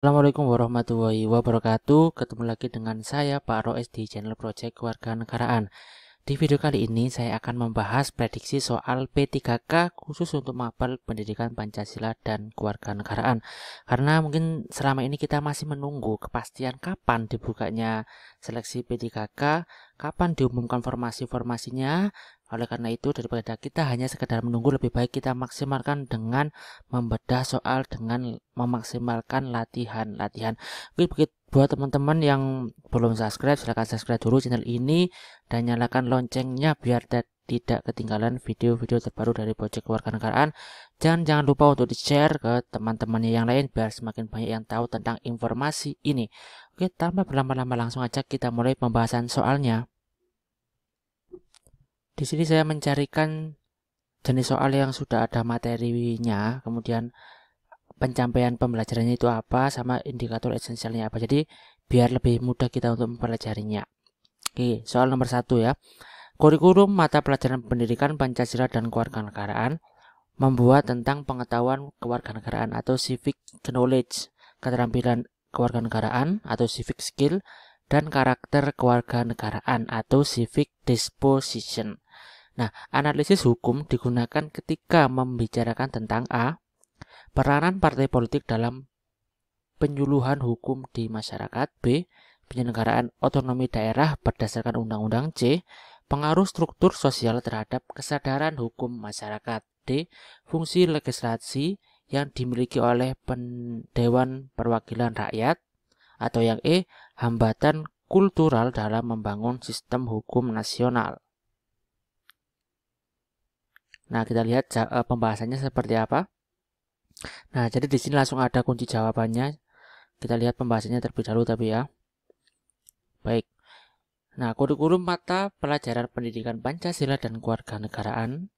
Assalamualaikum warahmatullahi wabarakatuh. Ketemu lagi dengan saya Pak Roes di channel Project Kewarganegaraan. Di video kali ini saya akan membahas prediksi soal P3K khusus untuk mapel pendidikan Pancasila dan kewarganegaraan. Karena mungkin selama ini kita masih menunggu kepastian kapan dibukanya seleksi P3K, kapan diumumkan formasi-formasinya. Oleh karena itu, daripada kita hanya sekedar menunggu, lebih baik kita maksimalkan dengan membedah soal dengan memaksimalkan latihan-latihan. Oke, buat teman-teman yang belum subscribe, silahkan subscribe dulu channel ini dan nyalakan loncengnya biar tidak ketinggalan video-video terbaru dari Project Kewarganegaraan. Jangan lupa untuk di-share ke teman-temannya yang lain biar semakin banyak yang tahu tentang informasi ini. Oke, tanpa berlama-lama langsung aja kita mulai pembahasan soalnya. Di sini saya mencarikan jenis soal yang sudah ada materinya, kemudian pencapaian pembelajarannya itu apa, sama indikator esensialnya apa. Jadi biar lebih mudah kita untuk mempelajarinya. Oke, soal nomor 1 ya. Kurikulum mata pelajaran pendidikan Pancasila dan kewarganegaraan membuat tentang pengetahuan kewarganegaraan atau civic knowledge, keterampilan kewarganegaraan atau civic skill, dan karakter kewarganegaraan atau civic disposition. Nah, analisis hukum digunakan ketika membicarakan tentang A. Peranan partai politik dalam penyuluhan hukum di masyarakat. B. Penyelenggaraan otonomi daerah berdasarkan Undang-Undang. C. Pengaruh struktur sosial terhadap kesadaran hukum masyarakat. D. Fungsi legislasi yang dimiliki oleh Dewan Perwakilan Rakyat. Atau yang E. Hambatan kultural dalam membangun sistem hukum nasional. Nah, kita lihat pembahasannya seperti apa. Nah, jadi di sini langsung ada kunci jawabannya. Kita lihat pembahasannya terlebih dahulu tapi ya. Baik. Nah, kurikulum mata pelajaran pendidikan Pancasila dan kewarganegaraan.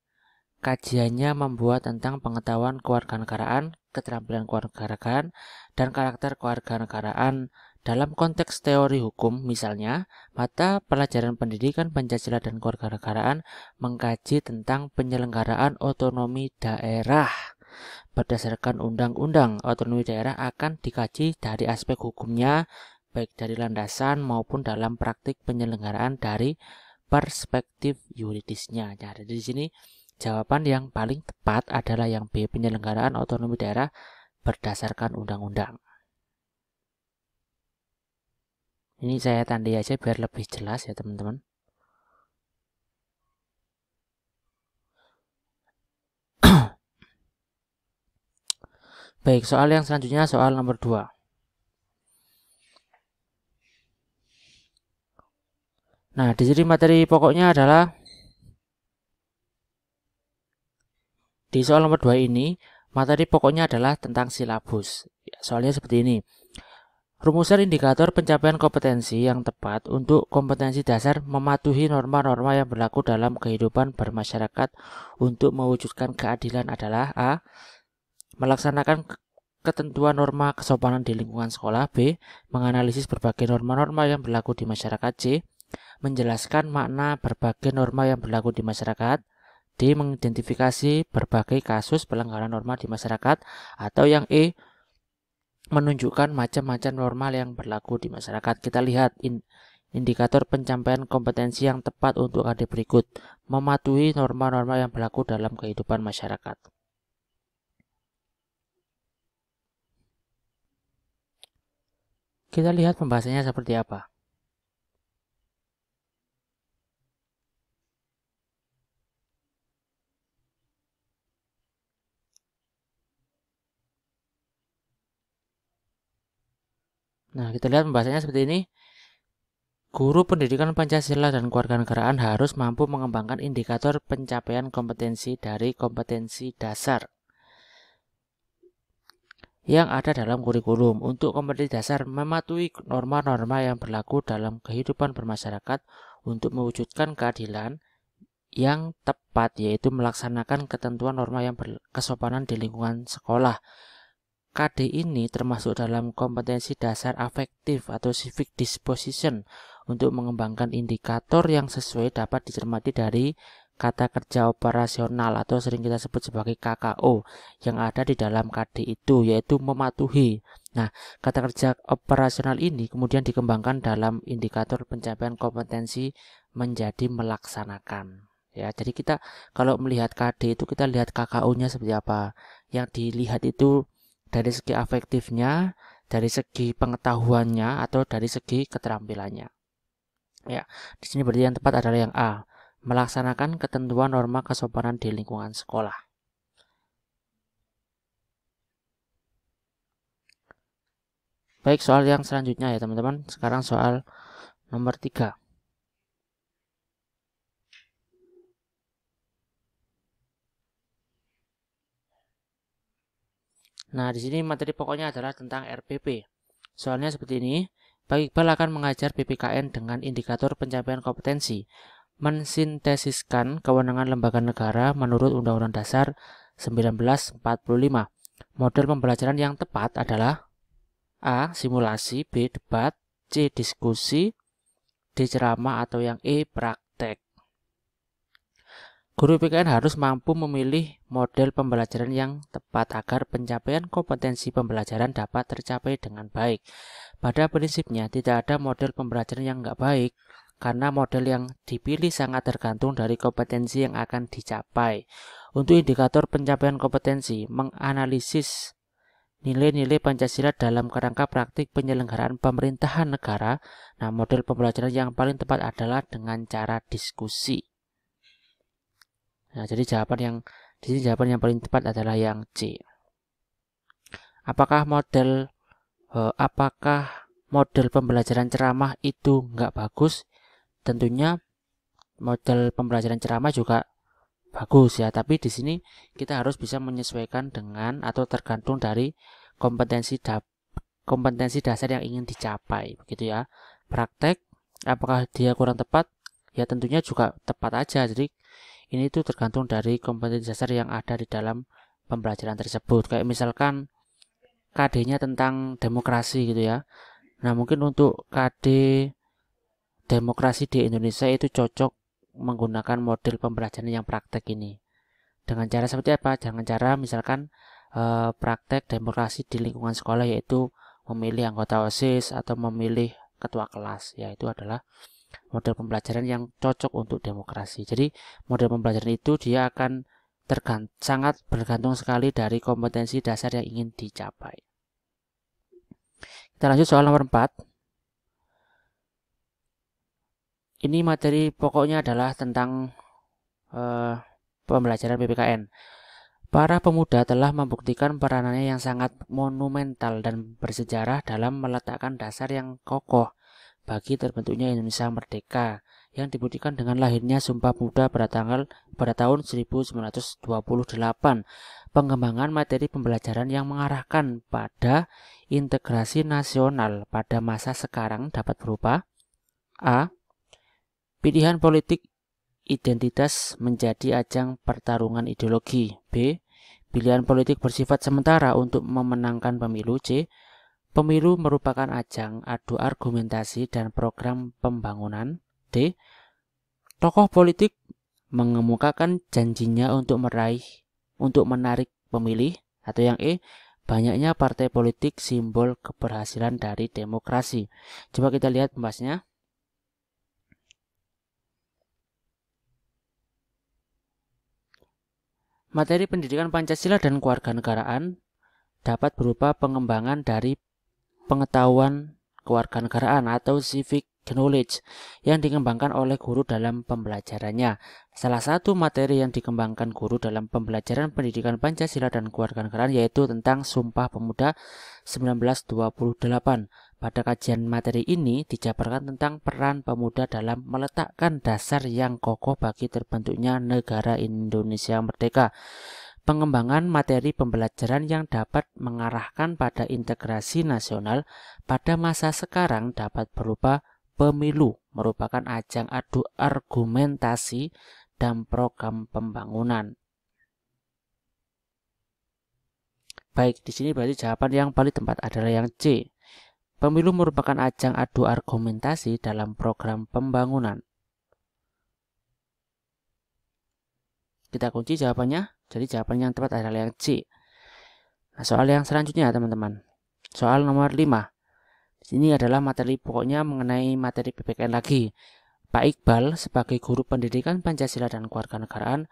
Kajiannya membuat tentang pengetahuan kewarganegaraan, keterampilan kewarganegaraan, dan karakter kewarganegaraan dalam konteks teori hukum. Misalnya, mata pelajaran pendidikan Pancasila dan kewarganegaraan mengkaji tentang penyelenggaraan otonomi daerah. Berdasarkan undang-undang, otonomi daerah akan dikaji dari aspek hukumnya, baik dari landasan maupun dalam praktik penyelenggaraan dari perspektif yuridisnya. Nah, di sini jawaban yang paling tepat adalah yang B, penyelenggaraan otonomi daerah berdasarkan undang-undang. Ini saya tandai aja biar lebih jelas ya teman-teman. Baik, soal yang selanjutnya soal nomor 2. Nah, di sini materi pokoknya adalah di soal nomor 2 ini, materi pokoknya adalah tentang silabus. Soalnya seperti ini. Rumusan indikator pencapaian kompetensi yang tepat untuk kompetensi dasar mematuhi norma-norma yang berlaku dalam kehidupan bermasyarakat untuk mewujudkan keadilan adalah A. Melaksanakan ketentuan norma kesopanan di lingkungan sekolah. B. Menganalisis berbagai norma-norma yang berlaku di masyarakat. C. Menjelaskan makna berbagai norma yang berlaku di masyarakat. D. Mengidentifikasi berbagai kasus pelanggaran norma di masyarakat. Atau yang E. Menunjukkan macam-macam normal yang berlaku di masyarakat. Kita lihat indikator pencapaian kompetensi yang tepat untuk KD berikut. Mematuhi norma-norma yang berlaku dalam kehidupan masyarakat. Kita lihat pembahasannya seperti apa. Nah, kita lihat pembahasannya seperti ini. Guru pendidikan Pancasila dan kewarganegaraan harus mampu mengembangkan indikator pencapaian kompetensi dari kompetensi dasar yang ada dalam kurikulum. Untuk kompetensi dasar, mematuhi norma-norma yang berlaku dalam kehidupan bermasyarakat untuk mewujudkan keadilan yang tepat, yaitu melaksanakan ketentuan norma yang berkesopanan di lingkungan sekolah. KD ini termasuk dalam kompetensi dasar afektif atau civic disposition. Untuk mengembangkan indikator yang sesuai dapat dicermati dari kata kerja operasional atau sering kita sebut sebagai KKO yang ada di dalam KD itu, yaitu mematuhi. Nah, kata kerja operasional ini kemudian dikembangkan dalam indikator pencapaian kompetensi menjadi melaksanakan. Ya, jadi kita kalau melihat KD itu kita lihat KKO-nya seperti apa. Yang dilihat itu dari segi afektifnya, dari segi pengetahuannya, atau dari segi keterampilannya. Ya, di sini berarti yang tepat adalah yang A, melaksanakan ketentuan norma kesopanan di lingkungan sekolah. Baik, soal yang selanjutnya ya teman-teman. Sekarang soal nomor 3. Nah, di sini materi pokoknya adalah tentang RPP. Soalnya seperti ini. Pak Iqbal akan mengajar PPKN dengan indikator pencapaian kompetensi, mensintesiskan kewenangan lembaga negara menurut Undang-Undang Dasar 1945. Model pembelajaran yang tepat adalah A. Simulasi, B. Debat, C. Diskusi, D. Ceramah, atau yang E. Praktek. Guru PKN harus mampu memilih model pembelajaran yang tepat agar pencapaian kompetensi pembelajaran dapat tercapai dengan baik. Pada prinsipnya tidak ada model pembelajaran yang nggak baik, karena model yang dipilih sangat tergantung dari kompetensi yang akan dicapai. Untuk indikator pencapaian kompetensi, menganalisis nilai-nilai Pancasila dalam kerangka praktik penyelenggaraan pemerintahan negara. Nah, model pembelajaran yang paling tepat adalah dengan cara diskusi. Nah, jadi jawaban yang paling tepat adalah yang C. Apakah model pembelajaran ceramah itu nggak bagus? Tentunya model pembelajaran ceramah juga bagus ya, tapi di sini kita harus bisa menyesuaikan dengan atau tergantung dari kompetensi dasar yang ingin dicapai, begitu ya. Praktek, apakah dia kurang tepat? Ya tentunya juga tepat aja. Jadi ini tuh tergantung dari kompetensi dasar yang ada di dalam pembelajaran tersebut. Kayak misalkan KD-nya tentang demokrasi gitu ya. Nah, mungkin untuk KD demokrasi di Indonesia itu cocok menggunakan model pembelajaran yang praktek ini. Dengan cara seperti apa? Dengan cara misalkan praktek demokrasi di lingkungan sekolah, yaitu memilih anggota OSIS atau memilih ketua kelas. Ya, itu adalah model pembelajaran yang cocok untuk demokrasi. Jadi model pembelajaran itu dia akan sangat bergantung sekali dari kompetensi dasar yang ingin dicapai. Kita lanjut soal nomor 4. Ini materi pokoknya adalah tentang pembelajaran PPKN. Para pemuda telah membuktikan peranannya yang sangat monumental dan bersejarah dalam meletakkan dasar yang kokoh bagi terbentuknya Indonesia merdeka, yang dibuktikan dengan lahirnya Sumpah Pemuda pada tahun 1928. Pengembangan materi pembelajaran yang mengarahkan pada integrasi nasional pada masa sekarang dapat berupa A. Pilihan politik identitas menjadi ajang pertarungan ideologi. B. Pilihan politik bersifat sementara untuk memenangkan pemilu. C. Pemilu merupakan ajang adu argumentasi dan program pembangunan. D. Tokoh politik mengemukakan janjinya untuk menarik pemilih. Atau yang E. Banyaknya partai politik simbol keberhasilan dari demokrasi. Coba kita lihat pembahasnya. Materi pendidikan Pancasila dan kewarganegaraan dapat berupa pengembangan dari pengetahuan kewarganegaraan atau civic knowledge yang dikembangkan oleh guru dalam pembelajarannya. Salah satu materi yang dikembangkan guru dalam pembelajaran pendidikan Pancasila dan kewarganegaraan yaitu tentang Sumpah Pemuda 1928. Pada kajian materi ini dijabarkan tentang peran pemuda dalam meletakkan dasar yang kokoh bagi terbentuknya negara Indonesia merdeka. Pengembangan materi pembelajaran yang dapat mengarahkan pada integrasi nasional pada masa sekarang dapat berupa pemilu merupakan ajang adu argumentasi dan program pembangunan. Baik, di sini berarti jawaban yang paling tepat adalah yang C. Pemilu merupakan ajang adu argumentasi dalam program pembangunan. kita kunci jawabannya. Jadi jawabannya yang tepat adalah yang C. Nah, soal yang selanjutnya teman-teman. Soal nomor 5. Ini adalah materi pokoknya mengenai materi PPKN lagi. Pak Iqbal sebagai guru pendidikan Pancasila dan Kewarganegaraan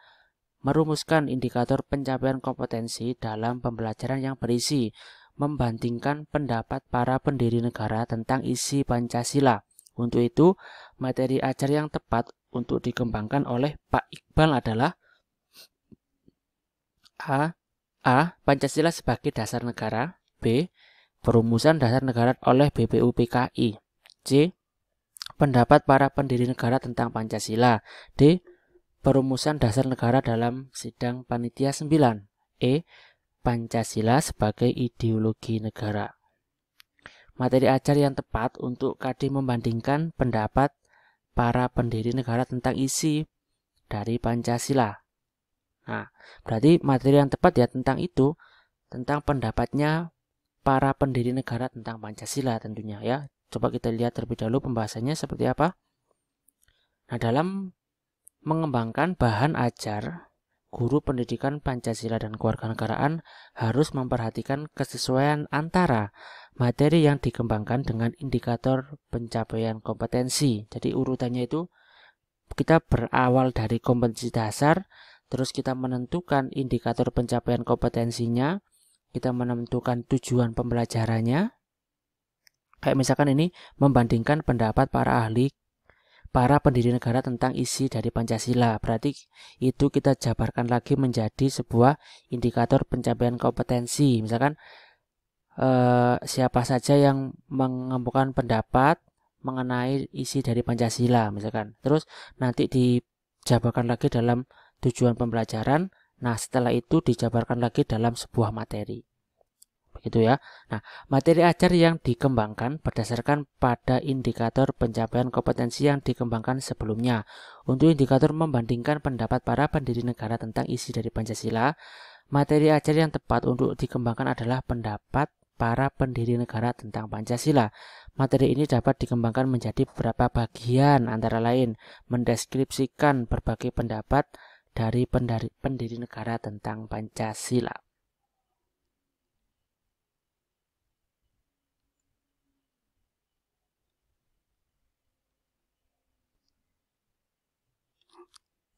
merumuskan indikator pencapaian kompetensi dalam pembelajaran yang berisi membandingkan pendapat para pendiri negara tentang isi Pancasila. Untuk itu, materi ajar yang tepat untuk dikembangkan oleh Pak Iqbal adalah A. Pancasila sebagai dasar negara. B. Perumusan dasar negara oleh BPUPKI. C. Pendapat para pendiri negara tentang Pancasila. D. Perumusan dasar negara dalam sidang panitia 9. E. Pancasila sebagai ideologi negara. Materi ajar yang tepat untuk KD membandingkan pendapat para pendiri negara tentang isi dari Pancasila. Nah, berarti materi yang tepat ya tentang itu, tentang pendapatnya para pendiri negara tentang Pancasila tentunya ya. Coba kita lihat terlebih dahulu pembahasannya seperti apa. Nah, dalam mengembangkan bahan ajar, guru pendidikan Pancasila dan Kewarganegaraan harus memperhatikan kesesuaian antara materi yang dikembangkan dengan indikator pencapaian kompetensi. Jadi urutannya itu kita berawal dari kompetensi dasar, terus kita menentukan indikator pencapaian kompetensinya, kita menentukan tujuan pembelajarannya. Kayak misalkan ini membandingkan pendapat para ahli, para pendiri negara tentang isi dari Pancasila. Berarti itu kita jabarkan lagi menjadi sebuah indikator pencapaian kompetensi. Misalkan siapa saja yang mengemukakan pendapat mengenai isi dari Pancasila misalkan. Terus nanti dijabarkan lagi dalam tujuan pembelajaran. Nah, setelah itu dijabarkan lagi dalam sebuah materi. Begitu ya. Nah, materi ajar yang dikembangkan berdasarkan pada indikator pencapaian kompetensi yang dikembangkan sebelumnya. Untuk indikator membandingkan pendapat para pendiri negara tentang isi dari Pancasila, materi ajar yang tepat untuk dikembangkan adalah pendapat para pendiri negara tentang Pancasila. Materi ini dapat dikembangkan menjadi beberapa bagian, antara lain mendeskripsikan berbagai pendapat dari pendiri negara tentang Pancasila.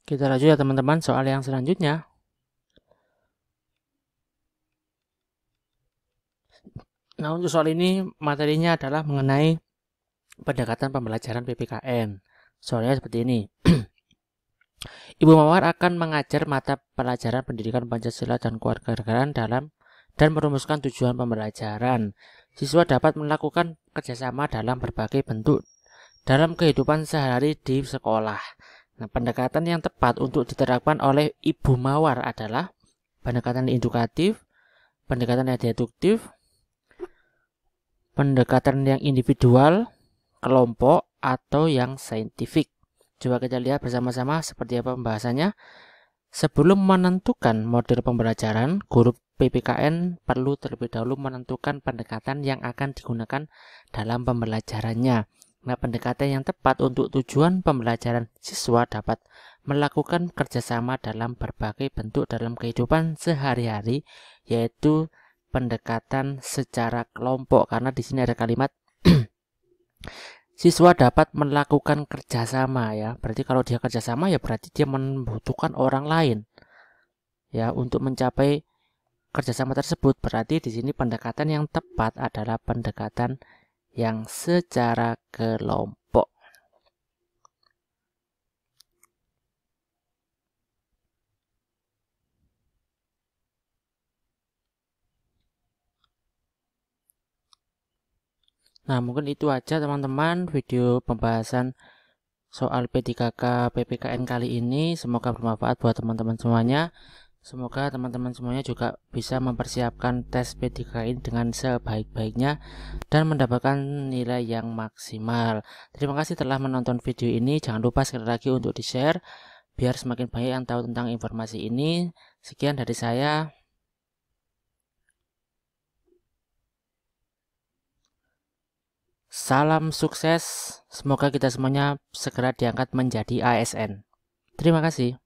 Kita lanjut ya teman-teman, soal yang selanjutnya. Nah, untuk soal ini materinya adalah mengenai pendekatan pembelajaran PPKN. Soalnya seperti ini. Ibu Mawar akan mengajar mata pelajaran pendidikan Pancasila dan Kewarganegaraan dan merumuskan tujuan pembelajaran. Siswa dapat melakukan kerjasama dalam berbagai bentuk dalam kehidupan sehari di sekolah. Nah, pendekatan yang tepat untuk diterapkan oleh Ibu Mawar adalah pendekatan edukatif, pendekatan yang deduktif, pendekatan yang individual, kelompok, atau yang saintifik. Coba kita lihat bersama-sama seperti apa pembahasannya. Sebelum menentukan model pembelajaran, guru PPKN perlu terlebih dahulu menentukan pendekatan yang akan digunakan dalam pembelajarannya. Nah, pendekatan yang tepat untuk tujuan pembelajaran siswa dapat melakukan kerjasama dalam berbagai bentuk dalam kehidupan sehari-hari, yaitu pendekatan secara kelompok. Karena di sini ada kalimat siswa dapat melakukan kerjasama ya. Berarti kalau dia kerjasama ya berarti dia membutuhkan orang lain ya untuk mencapai kerjasama tersebut. Berarti di sini pendekatan yang tepat adalah pendekatan yang secara kelompok. Nah, mungkin itu aja teman-teman video pembahasan soal P3K PPKN kali ini. Semoga bermanfaat buat teman-teman semuanya. Semoga teman-teman semuanya juga bisa mempersiapkan tes P3K ini dengan sebaik-baiknya dan mendapatkan nilai yang maksimal. Terima kasih telah menonton video ini. Jangan lupa sekali lagi untuk di-share biar semakin banyak yang tahu tentang informasi ini. Sekian dari saya. Salam sukses. Semoga kita semuanya segera diangkat menjadi ASN. Terima kasih.